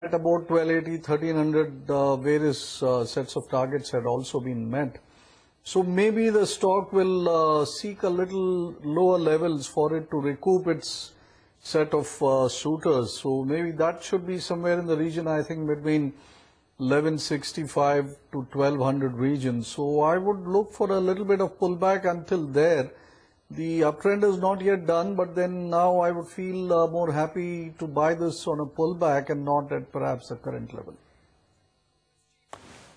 at about 1280, 1300, various sets of targets had also been met. So maybe the stock will seek a little lower levels for it to recoup its set of suitors. So maybe that should be somewhere in the region, I think, between 1165 to 1200 region. So I would look for a little bit of pullback until there. The uptrend is not yet done, but then now I would feel more happy to buy this on a pullback and not at perhaps the current level.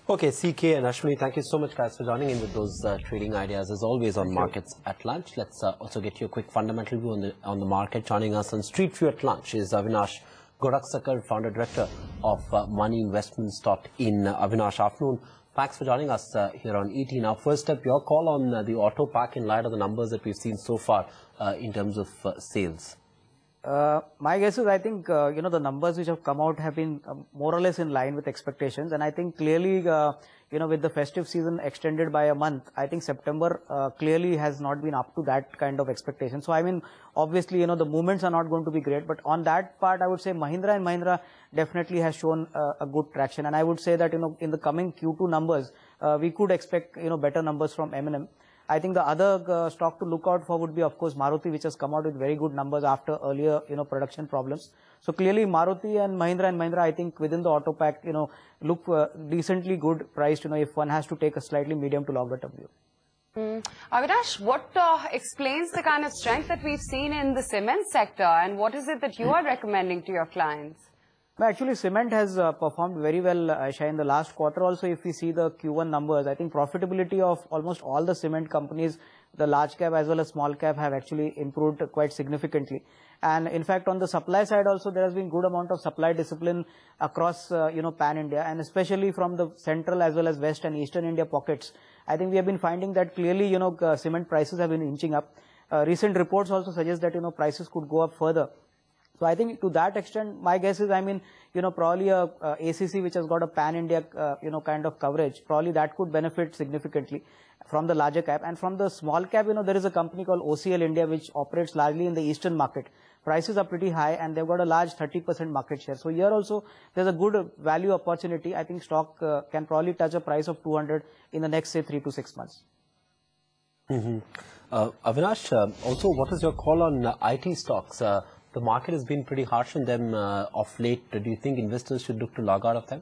Okay, CK and Ashwini, thank you so much, guys, for joining in with those trading ideas, as always, on Markets at Lunch. Let's also get you a quick fundamental view on the market. Joining us on Street View at Lunch is Avinnash Gorakssakar, founder director of Money Investments in Avinnash. Afternoon. Thanks for joining us here on ET. Now, first up, your call on the auto pack in light of the numbers that we've seen so far in terms of sales. My guess is, I think, the numbers which have come out have been more or less in line with expectations. And I think clearly, with the festive season extended by a month, I think September clearly has not been up to that kind of expectation. So, I mean, obviously, the movements are not going to be great. But on that part, I would say Mahindra and Mahindra definitely has shown a good traction. And I would say that, in the coming Q2 numbers, we could expect, better numbers from M&M. I think the other stock to look out for would be, of course, Maruti, which has come out with very good numbers after earlier, production problems. So clearly, Maruti and Mahindra, I think within the auto pack, look decently good priced, if one has to take a slightly medium to longer term view. Avinnash, what explains the kind of strength that we've seen in the cement sector, and what is it that you are recommending to your clients? Actually, cement has performed very well, Aisha, in the last quarter. Also, if we see the Q1 numbers, I think profitability of almost all the cement companies, the large cap as well as small cap, have actually improved quite significantly. And in fact, on the supply side also, there has been good amount of supply discipline across, pan India, and especially from the central as well as west and eastern India pockets. I think we have been finding that clearly, cement prices have been inching up. Recent reports also suggest that, prices could go up further. So I think to that extent, my guess is, probably a ACC which has got a pan-India, kind of coverage, probably that could benefit significantly from the larger cap. And from the small cap, there is a company called OCL India which operates largely in the eastern market. Prices are pretty high and they've got a large 30% market share. So here also, there's a good value opportunity. I think stock can probably touch a price of 200 in the next, say, 3 to 6 months. Avinnash, also, what is your call on IT stocks? The market has been pretty harsh on them of late. Do you think investors should look to log out of them?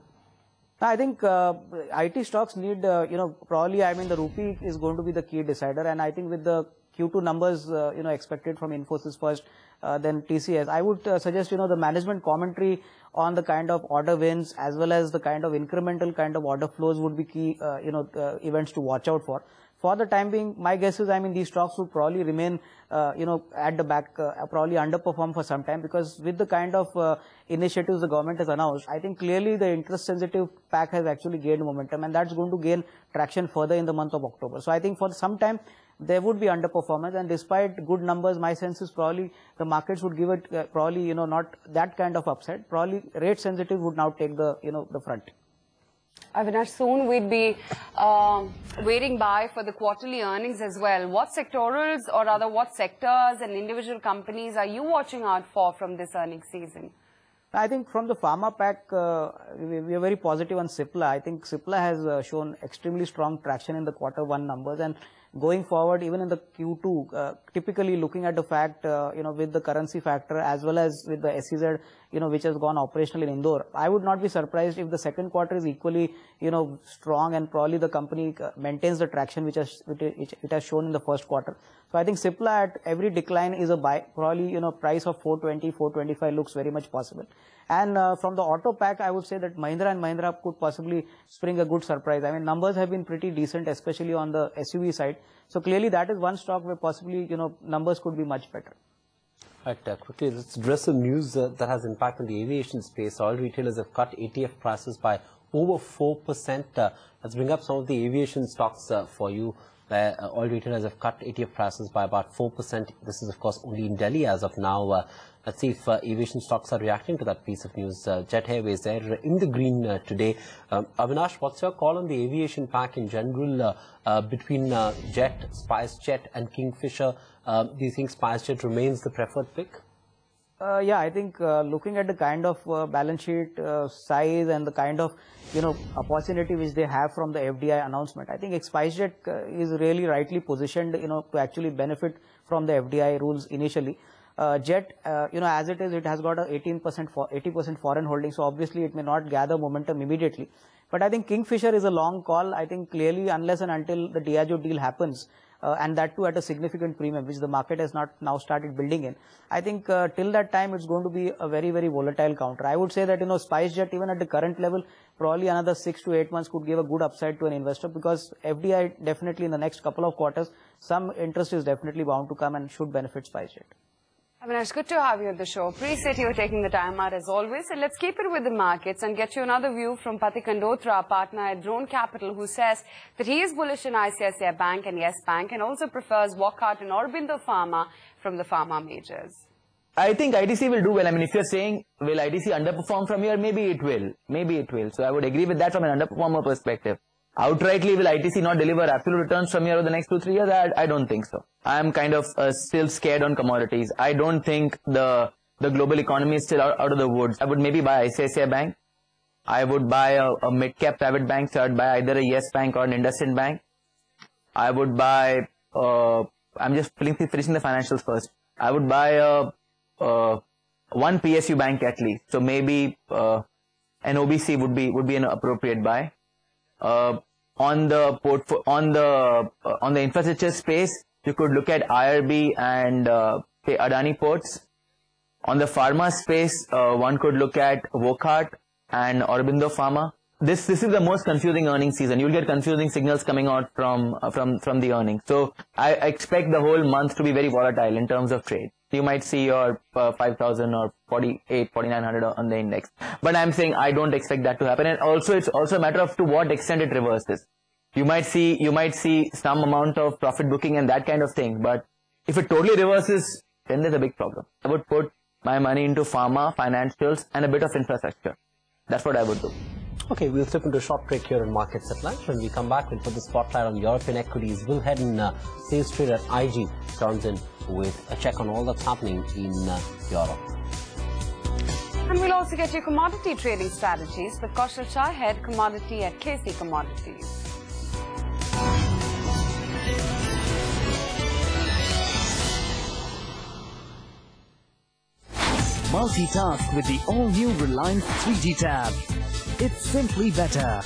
I think IT stocks need, probably, the rupee is going to be the key decider. And I think with the Q2 numbers, expected from Infosys first, then TCS, I would suggest, the management commentary on the kind of order wins as well as the kind of incremental kind of order flows would be key, events to watch out for. For the time being, my guess is, these stocks would probably remain, at the back, probably underperform for some time, because with the kind of initiatives the government has announced, I think clearly the interest-sensitive pack has actually gained momentum, and that's going to gain traction further in the month of October. So I think for some time, there would be underperformance, and despite good numbers, my sense is probably the markets would give it, probably, not that kind of upside. Probably rate-sensitive would now take the, the front. Avinnash, soon we'd be waiting by for the quarterly earnings as well. What sectorals, or rather what sectors and individual companies are you watching out for from this earnings season? I think from the pharma pack, we are very positive on Cipla. I think Cipla has shown extremely strong traction in the Q1 numbers, and going forward, even in the Q2, typically looking at the fact, with the currency factor as well as with the SEZ, which has gone operational in Indore, I would not be surprised if the second quarter is equally, strong, and probably the company maintains the traction which it has shown in the first quarter. So I think Cipla at every decline is a buy. Probably, price of 420, 425 looks very much possible. And from the auto pack, I would say that Mahindra and Mahindra could possibly spring a good surprise. Numbers have been pretty decent, especially on the SUV side. So clearly that is one stock where possibly, numbers could be much better. Right, quickly, let's address some news that has impact on the aviation space. Oil retailers have cut ATF prices by over 4%. Let's bring up some of the aviation stocks for you, where oil retailers have cut ATF prices by about 4%. This is, of course, only in Delhi as of now. Let's see if aviation stocks are reacting to that piece of news. Jet Airways, they're in the green today. Avinnash, what's your call on the aviation pack in general between Jet, SpiceJet and Kingfisher? Do you think SpiceJet remains the preferred pick? Yeah, I think looking at the kind of balance sheet size and the kind of opportunity which they have from the FDI announcement, I think SpiceJet is really rightly positioned to actually benefit from the FDI rules initially. Jet, as it is, it has got a 80% foreign holding, so obviously it may not gather momentum immediately. But I think Kingfisher is a long call. I think clearly, unless and until the Diageo deal happens, and that too at a significant premium, which the market has not now started building in, I think till that time it's going to be a very, very volatile counter. I would say that SpiceJet, even at the current level, probably another 6 to 8 months could give a good upside to an investor, because FDI definitely in the next couple of quarters, some interest is definitely bound to come and should benefit SpiceJet. Avinash, good to have you at the show. Appreciate you taking the time out as always. And let's keep it with the markets and get you another view from Pathik Kandotra, partner at Drone Capital, who says that he is bullish in ICICI Bank and Yes Bank and also prefers Wockhardt and Aurobindo Pharma from the pharma majors. I think ITC will do well. I mean, if you're saying, will ITC underperform from here? Maybe it will. Maybe it will. So I would agree with that from an underperformer perspective. Outrightly, will ITC not deliver absolute returns from here over the next 2-3 years? I don't think so. I'm kind of still scared on commodities. I don't think the global economy is still out of the woods. I would maybe buy ICICI Bank. I would buy a mid-cap private bank. So I'd buy either a Yes Bank or an IndusInd Bank. I would buy, I'm just finishing the financials first. I would buy one PSU bank at least. So maybe an OBC would be an appropriate buy. On the infrastructure space, you could look at IRB and say Adani Ports. On the pharma space, one could look at Wockhardt and Aurobindo Pharma. This is the most confusing earnings season. You'll get confusing signals coming out from the earnings. So I expect the whole month to be very volatile in terms of trade. You might see your 5,000 or 4,900 on the index. But I'm saying I don't expect that to happen. And also, it's also a matter of to what extent it reverses. You might see some amount of profit booking and that kind of thing. But if it totally reverses, then there's a big problem. I would put my money into pharma, financials, and a bit of infrastructure. That's what I would do. Okay, we'll slip into a short break here in Markets at Lunch. When we come back, we'll put the spotlight on European equities. We'll head in sales trade at IG turns in with a check on all that's happening in Europe. And we'll also get you commodity trading strategies with Kaushal Shah, head commodity at KC Commodities. Multitask with the all-new Reliance 3G Tab. It's simply better.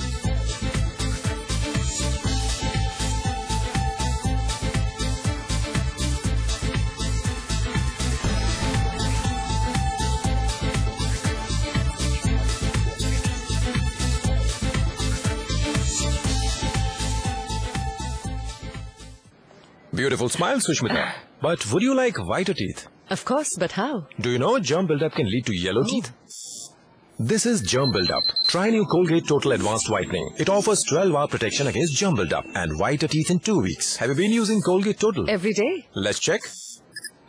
Beautiful smile, Sushmita. But would you like whiter teeth? Of course, but how? Do you know germ buildup can lead to yellow teeth? This is germ buildup. Try new Colgate Total Advanced Whitening. It offers 12-hour protection against germ buildup and whiter teeth in 2 weeks. Have you been using Colgate Total? Every day. Let's check.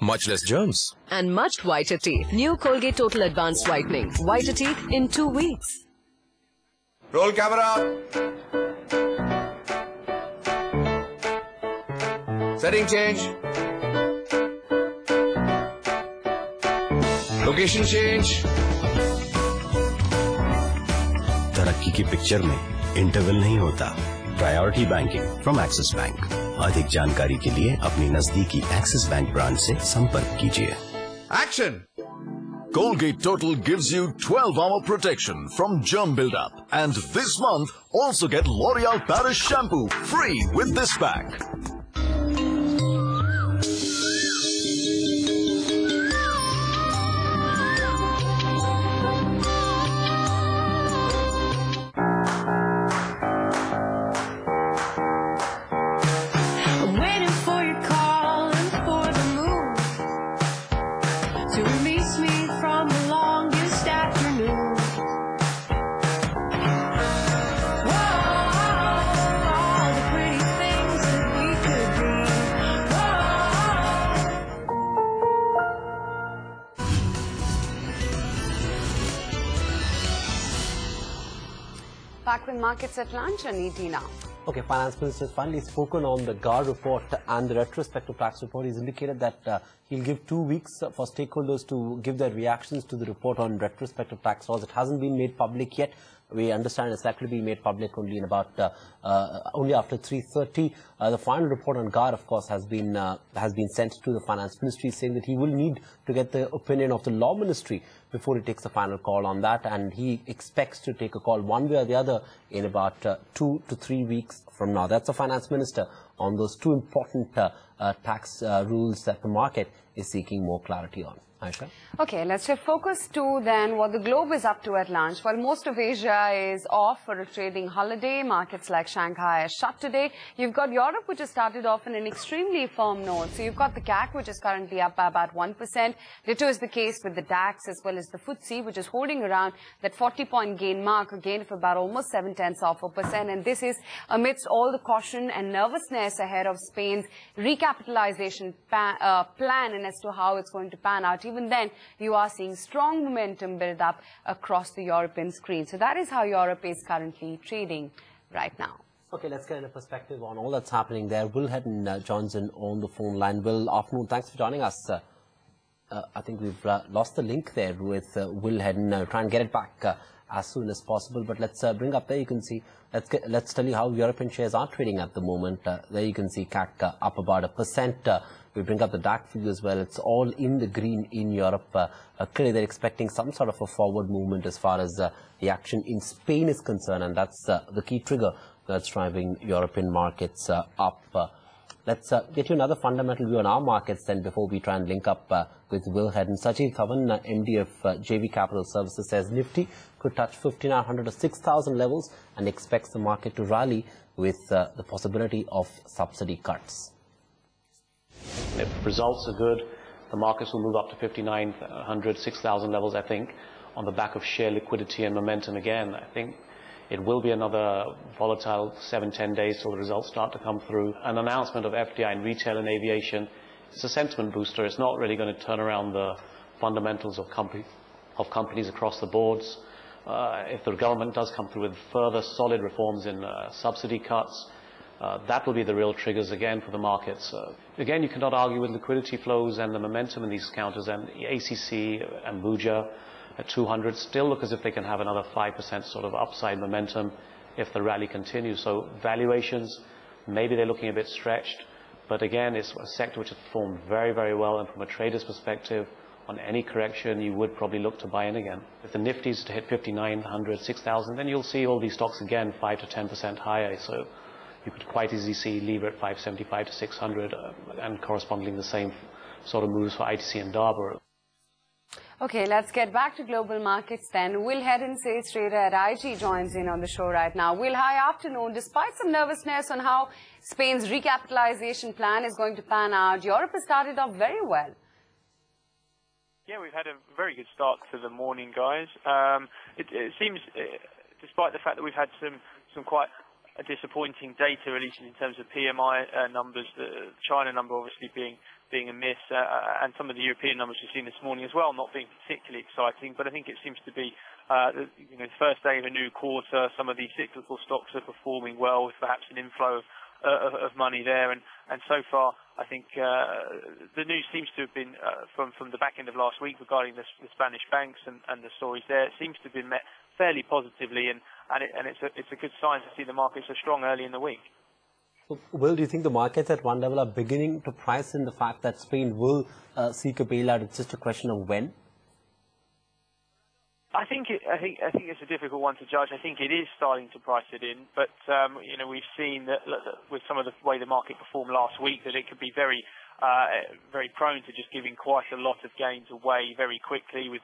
Much less germs. And much whiter teeth. New Colgate Total Advanced Whitening. Whiter teeth in 2 weeks. Roll camera. Setting change. Location change. तरक्की की picture में interval नहीं होता. Priority banking from axis bank. अधिक जानकारी के लिए अपनी नजदीकी एक्सिस बैंक ब्रांच से संपर्क कीजिए. Action. Colgate Total gives you 12-hour protection from germ buildup. And this month, also get L'Oreal Paris shampoo free with this pack. Back with Markets at Lunch and ET now. Okay, Finance Minister has finally spoken on the GAR report and the retrospective tax report. He's indicated that he'll give 2 weeks for stakeholders to give their reactions to the report on retrospective tax laws. It hasn't been made public yet. We understand it's likely to be made public only in about only after 3:30. The final report on GAR, of course, has been sent to the Finance Ministry, saying that he will need to get the opinion of the Law Ministry before he takes a final call on that, and he expects to take a call one way or the other in about 2 to 3 weeks from now. That's the Finance Minister on those two important tax rules that the market is seeking more clarity on. Aisha? Okay, let's shift focus to then what the globe is up to at lunch. While most of Asia is off for a trading holiday, markets like Shanghai are shut today. You've got Europe, which has started off in an extremely firm note. So you've got the CAC, which is currently up by about 1%. Ditto is the case with the DAX as well as the FTSE, which is holding around that 40-point gain mark, a gain of about almost 0.7%. And this is amidst all the caution and nervousness ahead of Spain's recapitalization plan and as to how it's going to pan out. Even then, you are seeing strong momentum build up across the European screen. So that is how Europe is currently trading right now. Okay, let's get a perspective on all that's happening there. Will Hedden joins in on the phone line. Will, afternoon. Thanks for joining us. I think we've lost the link there with Will Hedden. Try and get it back as soon as possible. But let's bring up there. You can see. Let's tell you how European shares are trading at the moment. There you can see CAC up about 1%. We bring up the DAX figure as well. It's all in the green in Europe. Clearly, they're expecting some sort of a forward movement as far as the action in Spain is concerned, and that's the key trigger that's driving European markets up. Let's get you another fundamental view on our markets then before we try and link up with Will Hedden. Sajeev Thavan, MD of JV Capital Services, says Nifty could touch 5,900 to 6,000 levels and expects the market to rally with the possibility of subsidy cuts. If results are good, the markets will move up to 5,900, 6,000 levels, I think, on the back of share liquidity and momentum again. I think it will be another volatile 7-10 days till the results start to come through. An announcement of FDI in retail and aviation, it's a sentiment booster. It's not really going to turn around the fundamentals of companies across the boards. If the government does come through with further solid reforms in subsidy cuts, that will be the real triggers again for the markets. Again, you cannot argue with liquidity flows and the momentum in these counters, and ACC and Abuja at 200 still look as if they can have another 5% sort of upside momentum if the rally continues. So valuations, maybe they're looking a bit stretched, but again, it's a sector which has performed very, very well, and from a trader's perspective, on any correction, you would probably look to buy in again. If the Nifty's to hit 5,900, 6,000, then you'll see all these stocks again 5 to 10% higher. So you could quite easily see Libra at 575 to 600 and corresponding the same sort of moves for ITC and Dabur. Okay, let's get back to global markets then. Will Hedden, sales trader at IG, joins in on the show right now. Will, hi afternoon. Despite some nervousness on how Spain's recapitalization plan is going to pan out, Europe has started off very well. Yeah, we've had a very good start to the morning, guys. It seems, despite the fact that we've had some quite disappointing data releases in terms of PMI numbers, the China number obviously being a miss, and some of the European numbers we've seen this morning as well not being particularly exciting. But I think it seems to be the first day of a new quarter. Some of these cyclical stocks are performing well with perhaps an inflow of money there, and so far I think the news seems to have been from the back end of last week regarding the Spanish banks and the stories there. It seems to have been met fairly positively, and it's a good sign to see the markets are strong early in the week. Will, do you think the markets at one level are beginning to price in the fact that Spain will seek a bailout? It's just a question of when? I think it's a difficult one to judge. I think it is starting to price it in, but we've seen that with some of the way the market performed last week, that it could be very prone to just giving quite a lot of gains away very quickly. With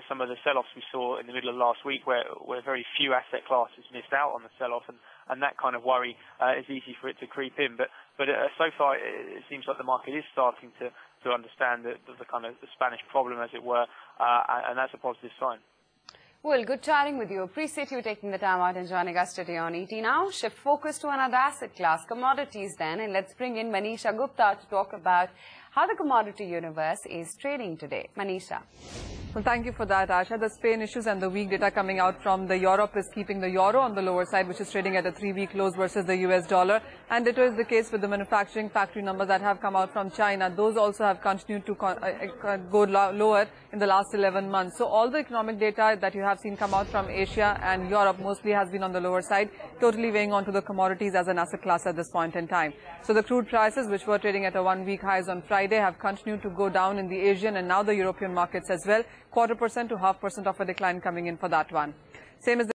some of the sell-offs we saw in the middle of last week, where very few asset classes missed out on the sell-off, and that kind of worry is easy for it to creep in. But so far, it seems like the market is starting to understand the kind of the Spanish problem, as it were, and that's a positive sign. Well, good chatting with you. Appreciate you taking the time out and joining us today on ET Now. Shift focus to another asset class, commodities then, and let's bring in Manisha Gupta to talk about how the commodity universe is trading today. Manisha. Well, thank you for that, Asha. The Spain issues and the weak data coming out from the Europe is keeping the euro on the lower side, which is trading at a 3-week close versus the US dollar. And it is the case with the manufacturing factory numbers that have come out from China. Those also have continued to go lower in the last 11 months. So all the economic data that you have seen come out from Asia and Europe mostly has been on the lower side, totally weighing onto the commodities as an asset class at this point in time. So the crude prices, which were trading at a 1-week highs on Friday, have continued to go down in the Asian and now the European markets as well. 0.25% to 0.5% of a decline coming in for that one. Same as the